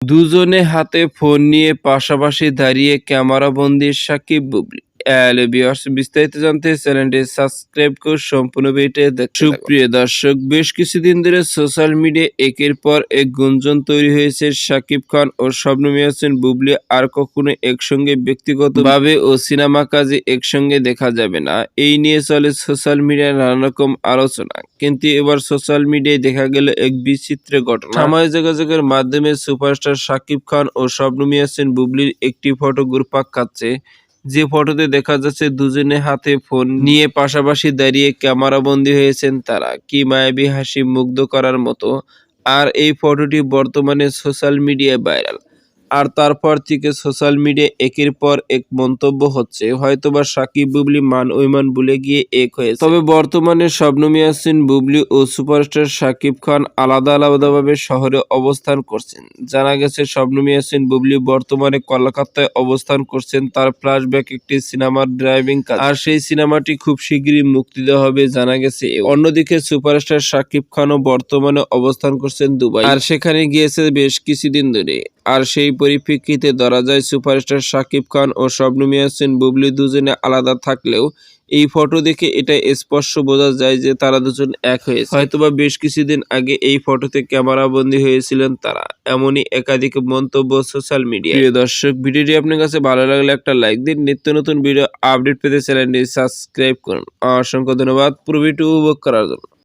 দুজনে হাতে ফোন নিয়ে পাশাপাশি দাঁড়িয়ে ক্যামেরাবন্দি সাকিব-বুবলি। হ্যালো ভিউয়ার্স, বিস্তারিত জানতে চ্যানেলটি সাবস্ক্রাইব করে সম্পূর্ণ ভিডিওটি দেখতে থাকুন। সুপ্রিয় দর্শক, বেশ কিছুদিন ধরে সোশ্যাল মিডিয়ায় একের পর এক গুঞ্জন তৈরি হয়েছে শাকিব খান ও শবনম ইয়াসমিন বুবলি আর কখনো একসঙ্গে ব্যক্তিগতভাবে ও সিনেমা কাজে একসঙ্গে দেখা যাবে না। এই নিয়ে চলে সোশ্যাল মিডিয়ায় নানা রকম আলোচনা, কিন্তু এবার সোশ্যাল মিডিয়ায় দেখা গেল এক বিচিত্র ঘটনা। সামাজিক যোগাযোগের মাধ্যমে সুপারস্টার শাকিব খান ও শবনম ইয়াসমিন বুবলির একটি ফটো ঘুরপাক খাচ্ছে, যে ফটোতে দেখা যাচ্ছে দুজনে হাতে ফোন নিয়ে পাশাপাশি দাঁড়িয়ে ক্যামেরাবন্দী হয়েছেন তারা। কি মায়াবী হাসি, মুগ্ধ করার মতো। আর এই ফটোটি বর্তমানে সোশ্যাল মিডিয়ায় ভাইরাল। আর তারপর থেকে সোশ্যাল মিডিয়ায় একের পর এক মন্তব্য হচ্ছে, হয়তোবা সাকিব বুবলি মান অভিমান ভুলে গিয়ে এক হয়েছে। তবে বর্তমানে শবনম ইয়াসমিন বুবলি ও সুপারস্টার শাকিব খান আলাদা আলাদাভাবে শহরে অবস্থান করছেন। জানা গেছে শবনম ইয়াসমিন বুবলি বর্তমানে কলকাতায় অবস্থান করছেন তার ফ্ল্যাশব্যাক একটি সিনেমার ড্রাইভিং কাজ, আর সেই সিনেমাটি খুব শীঘ্রই মুক্তি দেওয়া হবে জানা গেছে। অন্যদিকে সুপারস্টার শাকিব খানও বর্তমানে অবস্থান করছেন দুবাই, আর সেখানে গিয়েছে বেশ কিছুদিন ধরে। আর সেই পরিপ্রেক্ষিতে ধরা যায় সুপারস্টার শাকিব খান ও শবনম ইয়াসমিন বুবলি দুজনে আলাদা থাকলেও এই ফটো দেখে এটা স্পষ্ট বোঝা যায় যে তারা দুজন এক হয়েছে। হয়তোবা বেশ কিছুদিন আগে এই ফটোতে ক্যামেরাবন্দী হয়েছিলেন তারা, এমনই একাধিক মন্তব্য সোশ্যাল মিডিয়ায়। প্রিয় দর্শক, ভিডিওটি আপনার কাছে ভালো লাগলে একটা লাইক দিন। নিত্য নতুন ভিডিও আপডেট পেতে চ্যানেলটি সাবস্ক্রাইব করুন। অসংখ্য ধন্যবাদ পুরো ভিডিও উপভোগ করার জন্য।